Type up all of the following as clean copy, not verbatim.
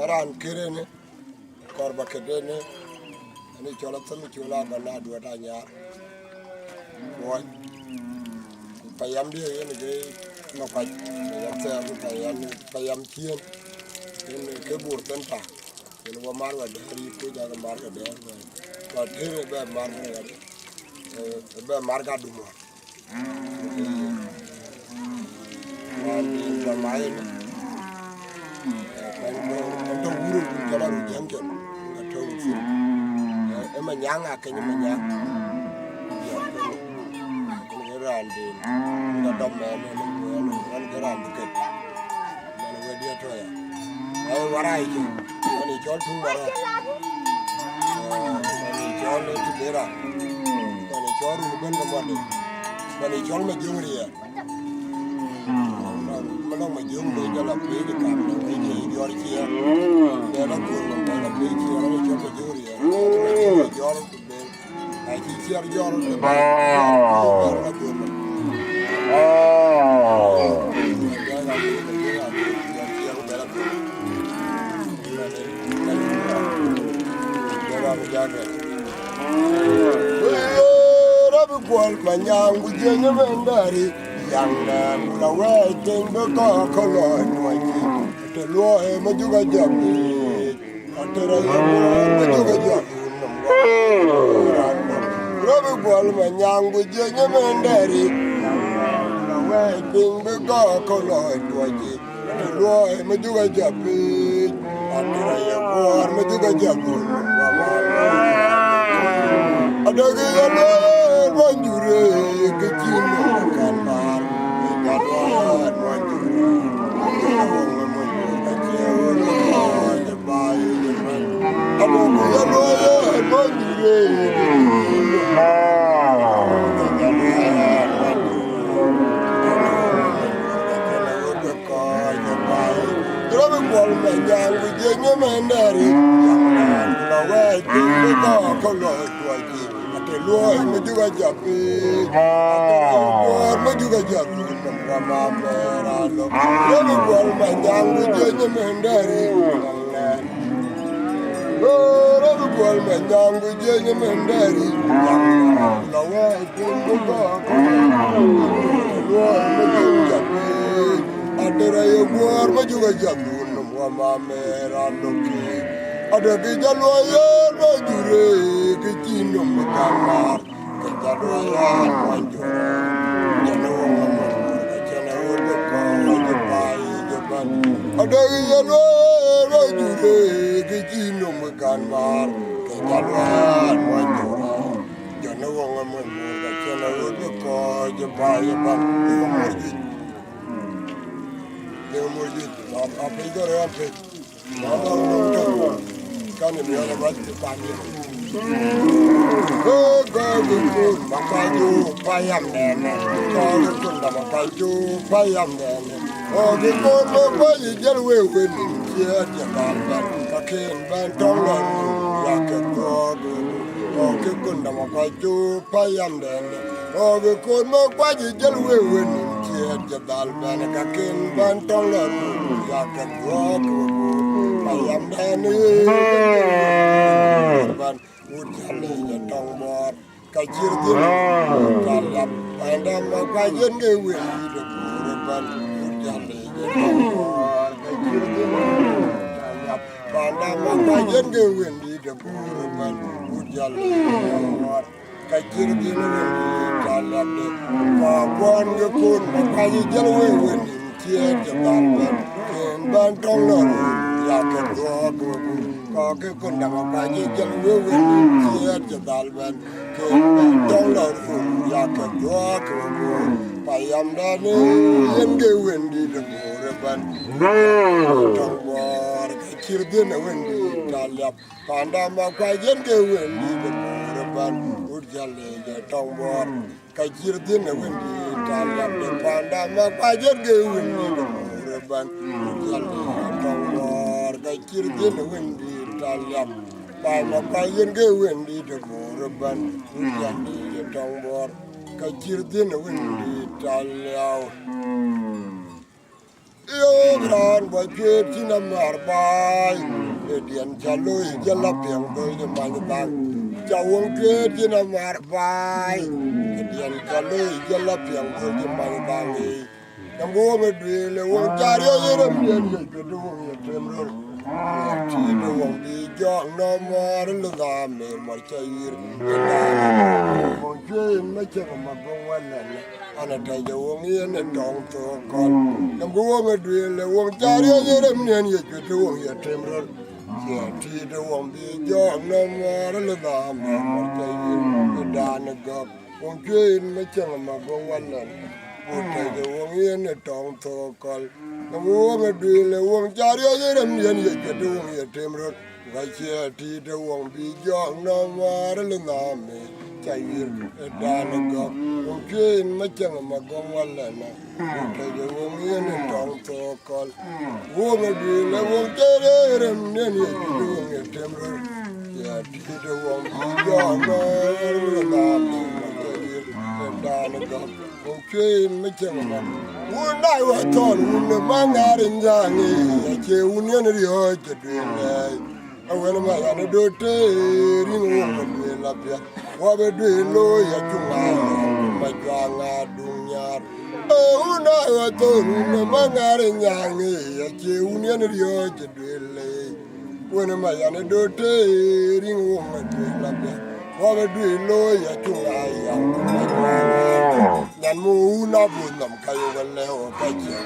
ran kirene korba kedene ani chola tami chola bana duata nya boy payam dia ni ge no pa yam ta payam chien en ke bur tan ta en wa mar wa dari ko ja ga mar ga de wa tere ba mar ga de ba mar ga du mo wa ni ba mai to guru ja la ru jam ken ga to fu e ma nyanga ke ni ma nyanga ya ko ni ran de ga dom me ne ran ga ran ke na we dia to ya ai warai ki ni chol tu wara ni chol tu dera ni chol ru ben ga mo ni chol ma jungri ya nó mà dương để cho làm cái cảm nó cái gì do đi chia để nó cuốn làm cái làm cái chia nó cho nó dương thì nó do nó bên ai chỉ chia do nó để nó cuốn nó cuốn mà nhang của chia nó bên đây yang la we ting be ko ko lo no ki te lo e ma ju ga jam ni te ra yo ma ju ga jam ro be bol ma nyang bu je nya me nderi la we ting be ko lo no ki te lo e ma ju ga jam ni te ra yo ma ju ga jam adaga yo lo ma ju re ke ti no kan ma Lord, me do a job. Lord, me do a job. Mama, man, let me go, my young with you, Mandari. Lord, let me go, my young with you, Mandari. The way I do the dog. Lord, me do a job. After I war, me do a job. Mama, man, ada kejaloya bajure kecino mekamar kejaloya bajure jano kecana udah kau jepai jepan ada kejaloya bajure kecino mekamar kejaloya bajure jano ngamur kecana udah kau jepai jepan dia mujud apa itu apa kan ni ada banyak panggil. Oh, gagu makaju payam nene. Gagu tunda makaju payam nene. Oh, gagu makaju jalwe weni. Dia jalan kakin bantolon ya gagu. Oh, gagu tunda makaju payam nene. Oh, gagu makaju jalwe weni. Dia jalan kakin bantolon ya gagu. Payam nene. Ban udale ya tongmor kajir din kalap anda makajen ge wi de ban udale ya tongmor kajir din kalap anda makajen ge wi de ban udale ya tongmor kajir din kalap de pabon ge kun makajen wi tie de ban tongor ya ke do có cái con đầm mà như chân quê quê chia cho đàn bên cái trong là ya cái đó cái phải làm đó nên yên cái quên đi được rồi bên trong bờ cái chia tiền là quên đi cả lập còn đầm mà cái yên cái quên đi được rồi bên út giờ lấy trong bờ cái chia tiền là quên đi cả lập còn đầm mà cái yên cái quên đi được rồi bên út giờ lấy trong bờ cái chia tiền là quên đi Talam, pai mapayen ke wendi de borban, jadi de tongbor, kacir din wendi talau. Yogran Bajet Chinamarbai, Edian Chalui, Jalapian, Goldman, Jawon Gate Chinamarbai, Edian Chalui, Jalapian, Goldman, the woman will won't carry you to do your tremor. Tina won't be young no more, Lugame, Marchair, and Making a Magon and a Tajawangi and a Dong to a call. The woman will won't carry you to do your tremor. Tina won't be young no more, Lugame, Marchair, and Danago, won't train making a Magon. Tajawangi and a Dong to a call. The woman will won't carry you to do your tremor. Vachati the won't be young no more Lunami, Chayir, Danago, okay, Machang Magomwalana, the woman in a tongue to call. Woman will won't get him, then you're doing a timber. Yati the won't be young no Lunami, Danago, okay, Machang. One night I thought, when the man got in Zangi, I can't union the earth to do. I went my anecdote in Lapia. What a day low yet to my Janga Dunyar. Oh, now I told him the Mangar in Yangi, a union of the earth to delay. When my anecdote in Lapia. What a day low yet to my Namuna Bunam Kayo Kayo.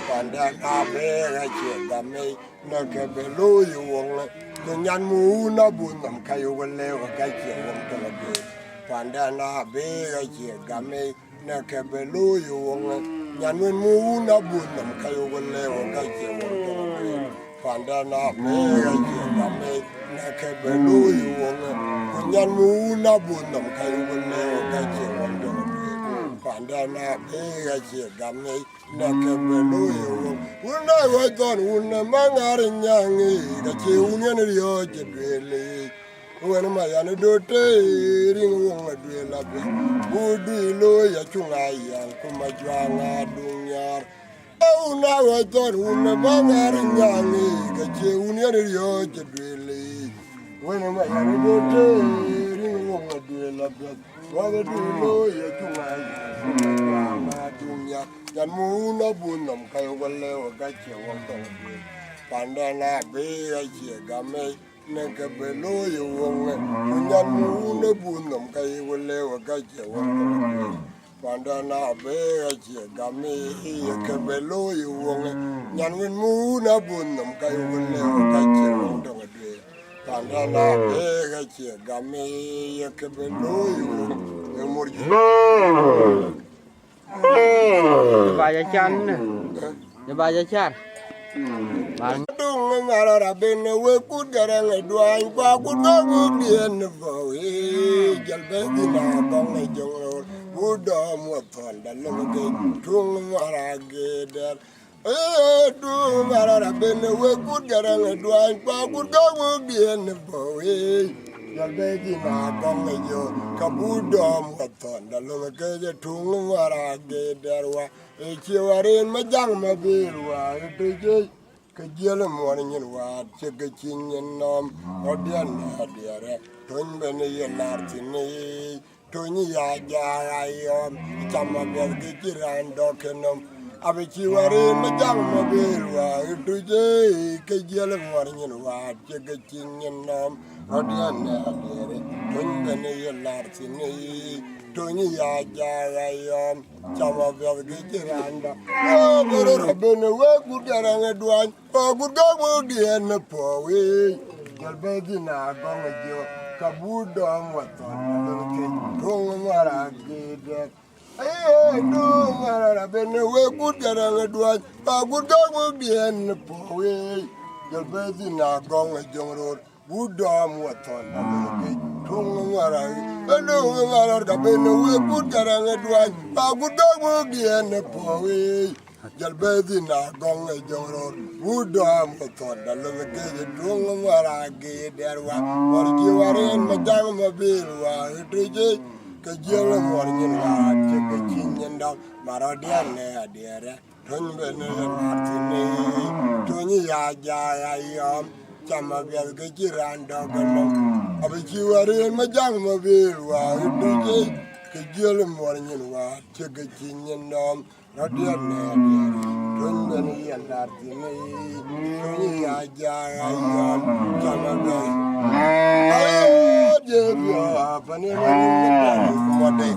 Pandana Bega Chegame, Nakabelo, you won't. The Yanmu Nabunam Kayo will never get you one telegram. Pandana Bega Chegame, Nakabelo, you won't. Yanmu Nabunam Kayo will never get you one telegram. Pandana Bega Chegame, Nakabelo, you won't. Yanmu Nabunam Kayo will never get you one telegram. Pandana Bega Chegame. Nakabelo, when I was done, when the Mangar in Yangi, the Union of the Ojibwe, when my anecdote ring won't do a labby, would be low Yachunga, Kumajanga, Dunyar. Oh, now I thought, when the Mangar in Yangi, the Union of the Ojibwe, when my anecdote ring won't do a labby, what do you know Yachunga, Dunyar? Yanmuna bunam kayo wale o gachi wong Pandana be gachi game nakabelo yo wong Yanmuna bunam kayo wale o gachi wong Pandana be gachi game nakabelo yo wong Yanmuna bunam kayo wale o gachi wong Pandana be gachi game nakabelo yo wong Bà già chăn nè, bà già chăn. Dung ngara ben we kut garang duan kwa kut go dien vo e jalbe dina bang e jong buda mo thon dal ge tung ngara ge der e dung ngara ben we kut garang duan kwa kut go dien vo e jalbe dina bang e jo kabuda mo thon dal ge tung ngara ge der wa e chiwarin ma jang ma bilwa e je Kajala morning in what, Chegachin and Odian Hadiare, Tony Benny and Martini, Tony Yaja, Chamabel Giran Dokenum, Abichiwari, Madame Mobile, Tuesday, Kajala morning in what, Chegachin and Odian Hadiare, Tony Benny and Martini. Tony Yaja, Chamabel Gitiranda. Oh, good Rabin, well, good Garanga Duan, oh, good dog will be in the poor way. Yalbedina, Gongajo, Kabudam, what on, Tongamara did that. Hey, no, Rabin, well, good Garanga Duan, oh, good dog will be in the poor way. Yalbedina, Gongajo Road, Woodam, what on, Tongamara. Hello, Gabino, we put Garanga Duan, a good dog will be in the poor way. Jalbedina, Gonga Joro, Woodam, thought the limited room where I gave there one, or you are in Madame Mobile, it is Kajala morning, check the king and down, Maradian, dear, Tony Benel Martini, Tony Yaja, Yom, Chamavel, Giran Doganum, of a Chiwari and Majamaville, while you do Kajil morning, what, Chickatin and Nom, not your name. Tony Benel Martini, Tony Yaja, Yom, Chamavel. Oh, dear, and in one day.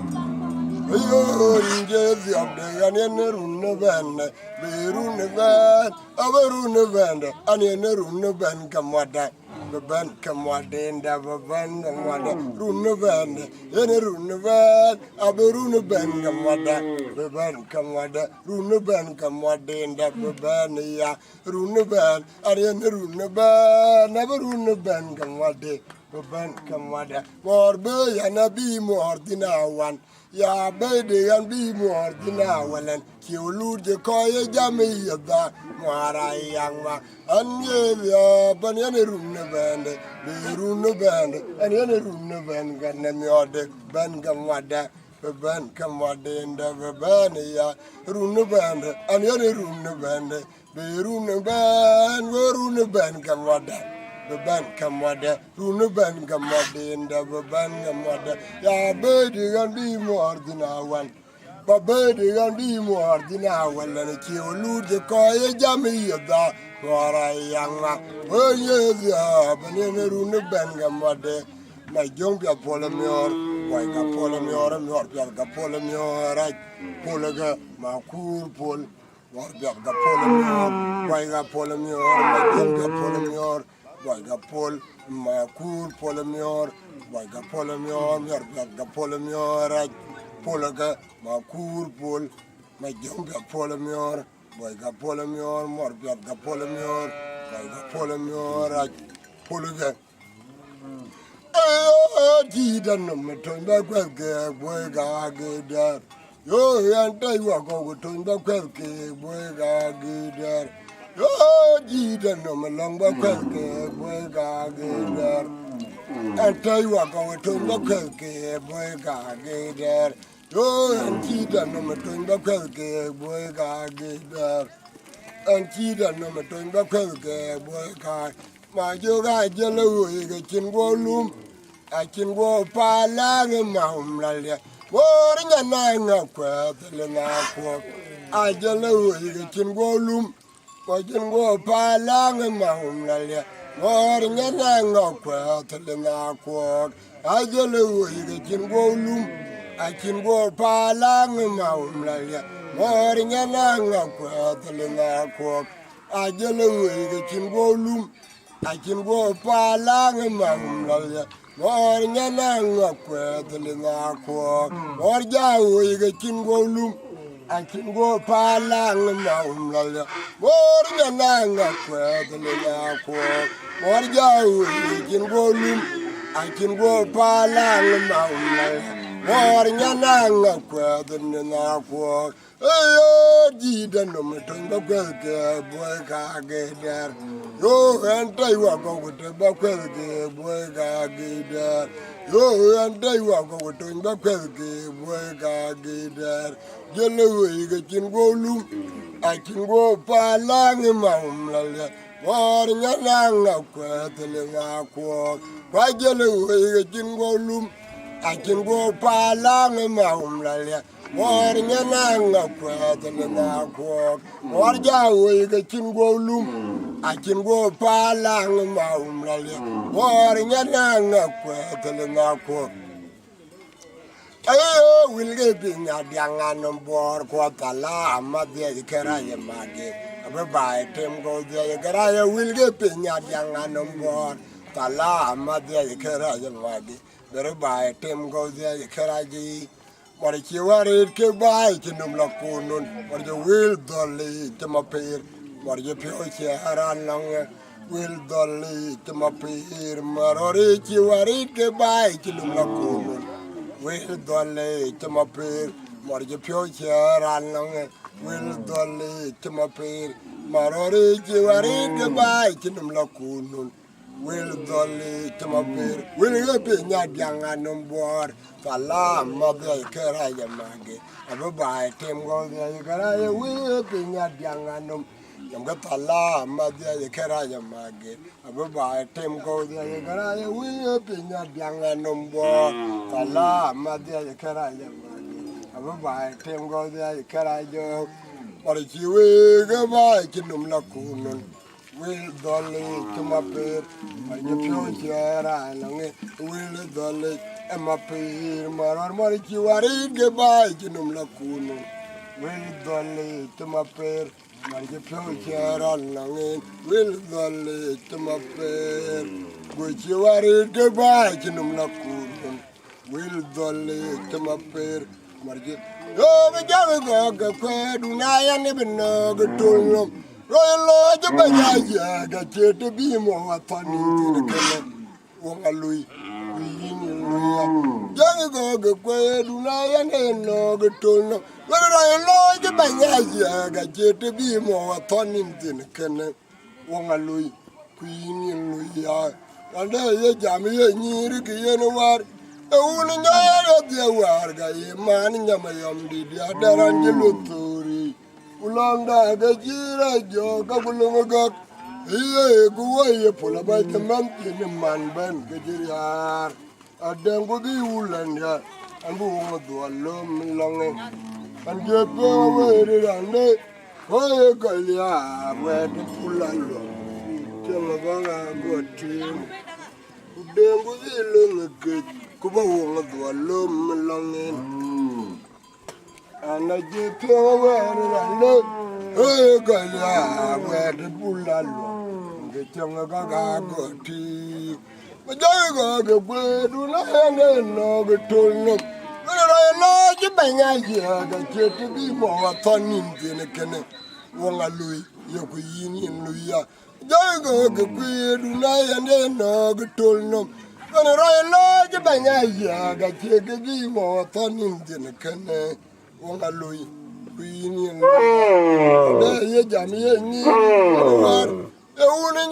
Ayo, injezi abde anene runne bende, berunne ben, aberunne bende, anene runne ben kamwada, beben kamwade nda beben kamwada, runne bende, ene runne ben, aberunne ben kamwada, beben kamwada, runne ben kamwade nda beben ya, runne ben, anene runne ben, aberunne ben kamwade, beben kamwada, morbe ya nabi mordinawan. Ya baby and be more than now ki ulude koye jami yada mara yangma anye ya banyane runne bende be runne bende anye runne bende ganne miode ben gamwada ben kamwade nda ben ya runne bende anye runne bende be runne ben go runne ben gamwada Beban kamwada, runu ban kamwada, and the beban kamwada. Ya baby can be more than I want. But baby can be more than I want. And if you lose the coy, jammy, da, or I young man. Oh, yes, ya, but in a runu ban kamwada. My young polymure, why got polymure, and your polymure, right? Polaga, my cool pole, what got polymure, why got polymure, my young polymure. Boyga Paul, Makur Polamior, Boyga Polamior, Yorga Polamior, Polaga, Makur Pol, my younger Polamior, Boyga Polamior, Morbiaga Polamior, Boyga Polamior, Polaga. Oh, Gida no Matonda Quelke, Boyga Gidar. Yo, and tell you are going to Quelke, Boyga Gidar. Yo, Gida no Malonga Quelke, Boyga Gidar. And tell you are going to Quelke, Boyga Gidar. Yo, and Gida no Matonda Quelke, Boyga Gidar. And Gida no Matonda Quelke, Boyga. My yoga jello, you can go loom. I can go palang maum lalia. Boring a nine of quail, I jello, you can go loom. I can go palang maum lalia. Boring a nine of quail, I jello, you can go loom. I can go palang maum lalia. Boring a nine of quail, I jello, you can go loom. I can go palang maum lalia. More Yananga Quatilina Quack, or Yaw, you can go loom. I can go palang maum lalia. More Yananga Quatilina Quack, or Yaw, you can go loom. I can go palang maum lalia. More Yananga Quatilina Quack. Oh, Gida no Matunga Quelke, boy, get there. Yo, and tell you are going to Baquelke, boy, get there. Yo, and tell you are going to Baquelke, boy, get there. Yellow, you can go loom. I can go palang maum lalia. Warning a lang of Quatilina Quack. Why yellow, you can go loom. I can go palang maum lalia. Warning a lang of Quatilina Quack. Or Yahweh, you can go loom. I can go palang maum lalia. Warning a lang of Quatilina Quack. Ayo, will get in a young on board, Quatala, Madia, Karaya Magi. Bye, Tim goes there, Karaya will get in a young on board. Tala, Madia, Karaya Magi. Bye, Tim goes there, Karaji. What if you are it, goodbye to Numlakunun, or you will dolly to my peer, or you pure chair longer. Will dolly to my peer, Marori, you are it, goodbye to Numlakunun. Will dolly to my peer, more you pure chair along. Will dolly to my peer, Marori, you are in goodbye to them lacunum. will dolly to my beer, will you be not young and on board? Fala, mother, caraya magi. I will buy Tim go there, will be not young and on. Yung katala, mother, caraya magi. I will buy Tim go there, will be not young and on board. Fala, mother, caraya magi. I will buy Tim go there, caraya. But if you will go by Kinum Lacunon. Will dolly to my peer, and you future I long it. Will dolly and my peer, Maramari, you are in goodbye, Jinum Lacuno. Will dolly to my peer, and you future I long it. Will dolly to my peer, which you are in goodbye, Jinum Lacuno. Will dolly to my peer, Margit. Go, the Java go, do I never know the tool. Royal Lord, Banya, got you to be more funny to the Kennel. Wonga Louis, Jango, go, do I know the tool. Royal Lord, Banya, got you to be more funny to the Kennel. Wonga Louis, Queen in Louis, and there you jam me, and you know what? The woman of the Warga, man in Yamayam did the other Angelo. Ulanda gajira jo kabulunga iye kuwaye pula ba jaman tin man ban gajira adengo bi ulanda ambu ngodo alom longe anje pe were rande oye kalya wed pulalo temo banga gotim udengo bi longe gaj kuba ngodo alom longe ana je pe were rande oye kalya wed pulalo temo banga gotim Majaga go gwedu na hene no go tolno. Wala no ji banya ya ga chete bi mo wa tonin tene kene. Wala lui yoku yini luya. Majaga go gwedu na hene no go tolno. Wala no ji banya ya ga chete bi mo wa tonin tene kene. Wala lui yini luya. Da ye jami ye ni.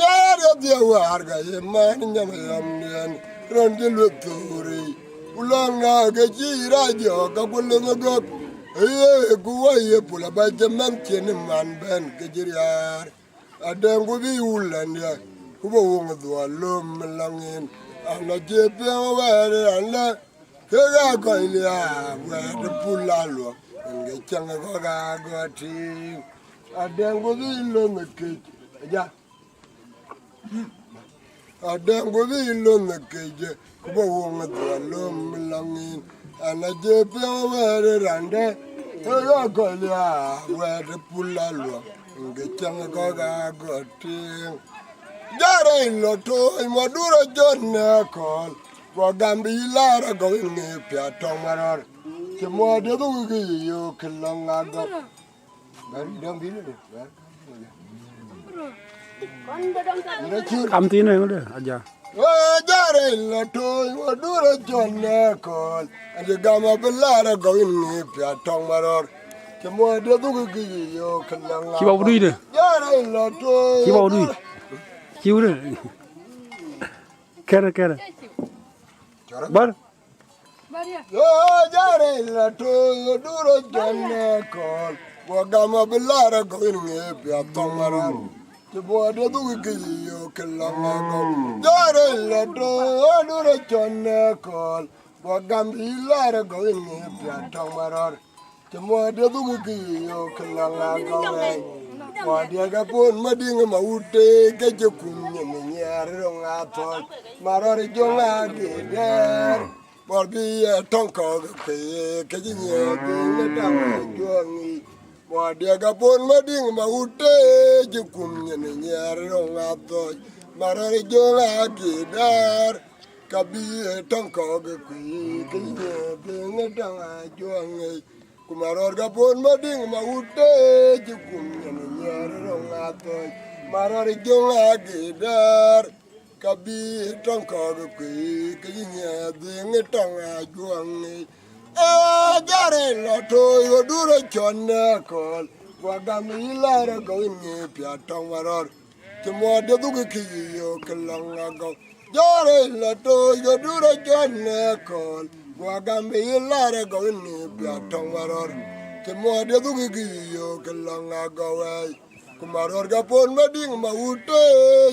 Nyari dia warga ye man nyama yamnian ronde lutori ulanga ga jira jo ga bulunga go ye guwa ye pula ba jamam chen man ben ga jira adengu bi ulanda kubo wonga do lom langin ana je pe wa ana ga ko ya wa de pula lo nge changa go ga go ti adengu bi lo ngeke ja adengo bi longa keje kuba wonga dwalom langin anaje pe were rande toyo golia were pulalo nge changa goga goti jare loto imoduro jonne kol go gambi lara go nge pya tomaror ke mode du gi yo kelanga go bari dam bi le Kam tin này có được aja. Jare la toy wadura jonne kol ade gama belara go inni pya tong maror ke mo de du gi yo kalanga Ki baw duy de. jare la toy Ki baw duy. Ki wure. Kere kere. Bar. Jare la toy wadura jonne kol wa gama belara go inni pya tong maror the boy the do you kalanga jare la do adura chonne kol bogambi lara go in pya tamaror the boy the do you kalanga go wa dia ga pon mading ma ute ga je kunye nyar ronga to maror jonga ge der bor bi tonko ke ke nye de ta jongi wa dia ga pon mading ma ute je kunye nyar ronga to maror jonga ge der kabi tonko ge ke nye de ta jongi kumaror ga pon mading ma ute je kunye nyar ronga to maror jonga ge der kabi tonko ge ke nye de ta jongi jare la toy duro chonne kol wagami lara go inni pya tong maror Chamo de du ki yo kalanga go. Jare la to yo dura janne kol. Gwa gambe yilare go ni bia tongwaror. Chamo de du ki yo kalanga go way. Kumaror ga pon mading ma ute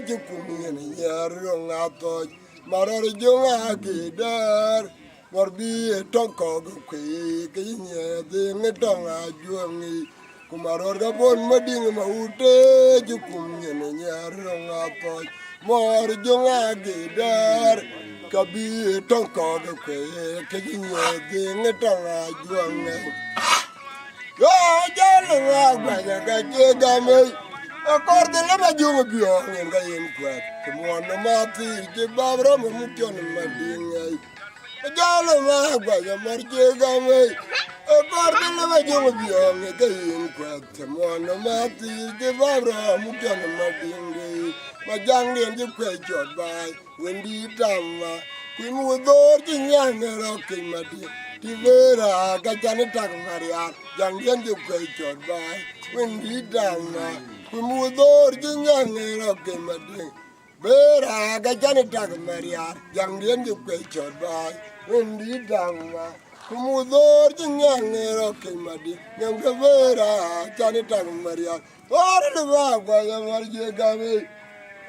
jukumi ni yaro ngato. Maror jonga gidar. Morbi tonko go kwe kinye de tonga juangi. Kumaror ga pon mading ma ute jukumi ni yaro ngato. Mor jonga gidar. Kabi tonko go kwe kinye de tonga juangi. Yo jalo agba ga jega me akorde le ba jungo bio nga yen kwat mo no mati je babro mo mutyon madinga jalo agba ga mar jega me akorde le ba jungo bio nga yen kwat mo no mati je babro mutyon madinga ma jangi ndi kwe jot bai wendi tamma kimu dor ti nyanga ro kimati Tivera gajani tak Maria, jangan juga jod bay. Wendi dama, kumudor jinjang eroke mading. Vera gajani tak Maria, jangan juga jod bay. Wendi dama, kumudor jinjang eroke mading. Yang kevera gajani tak Maria, orang luar gaya marje kami.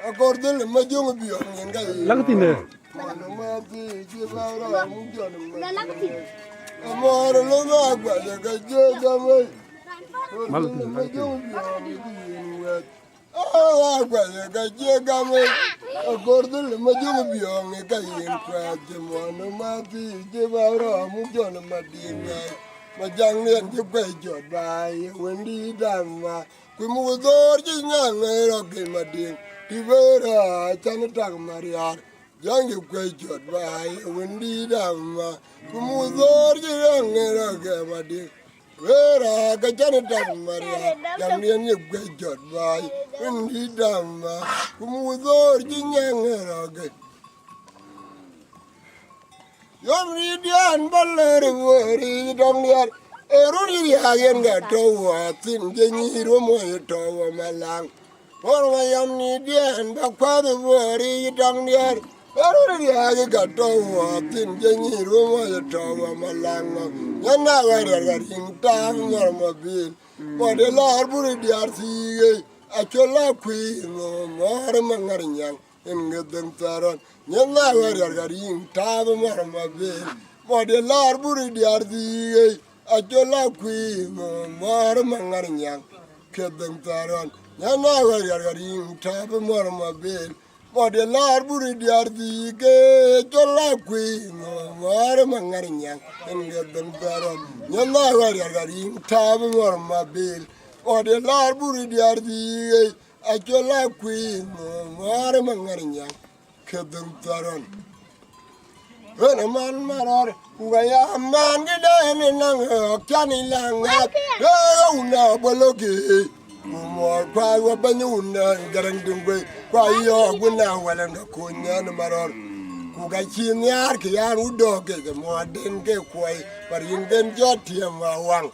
Akordel majung biang yang kaya. Lagtine. Mana mati jibaura mungkin mati. Amor lo agua ya gajega me. Agua ya gajega me. Acordel majung biang e kayin kwat mana mati jibaura mungkin mati. Majang nen je kwejo bai wendi dama. Kumudor jinyang eroke mading. Tivera chanitak Maria. Jangi kwejo bai wendi dama. Kumudor jinyang eroke mading. Vera chanitak Maria. Jangi kwejo bai wendi dama. Kumudor jinyang eroke. Yom ridian baler wori dong yar. Eruri hagen ga towa tin jenyi romo towa malang. Orwa yam ni dian bakwa wori dong yar. Eruri hagen ga towa tin jenyi romo towa malang. Yana wari garing tam norma bin. Modelar buri diar sige. Achola kui no mar mangarnyang. Engedeng taron. Yana wari garing tam norma bin. Modelar buri diar sige. Ajola kui no mar mangarnyang kedeng taron yana garing tab mar mabel modelar buri diardi ke jola kui no mar mangarnyang kedeng taron yana garing tab mar mabel modelar buri diardi ajola kui no mar mangarnyang kedeng taron man marar gaya man gede nang kyani langa una bologi mo kwa wa banyuna garang dingwe kwa yo guna wala nga kunya marar ku ga chinyar ke ya udo ke mo den ke kwai par yingen joti ma wang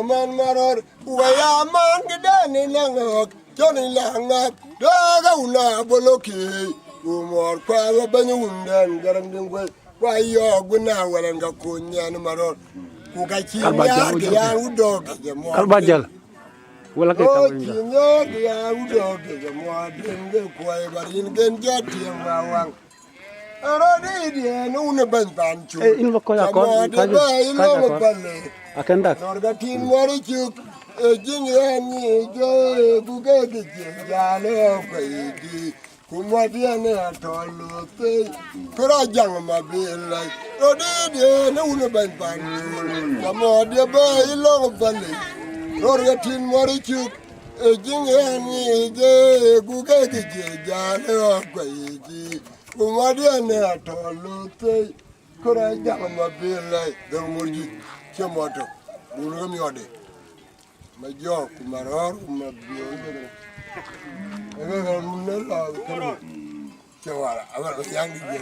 man marar gaya man gede nang kyani langa daga una bologi Umar kwa wa banyundan garang dingwe kwa yo guna wala nga kunya ni maror ku ka chinya ke ya udo ke mo Karbajal. Wala ke o kabinda. chinya ke ya udo ke mo denge kwa barin gen jati mawang arani dia no ne bantan chu In ko ya ko ka akenda. norga tin mori chu jinya ni jo ku ga ke ya lo ko idi Kumadia ne atolo te kurajang mabila odede ne une ban pan kamodia ba ilo bale orga tin morichu jinge je guge je jalo kwaiji kumadia ne atolo te kurajang mabila de morji chemoto bulu mi ode majo kumaror mabio Ega munela kero. Cewara, agora yang di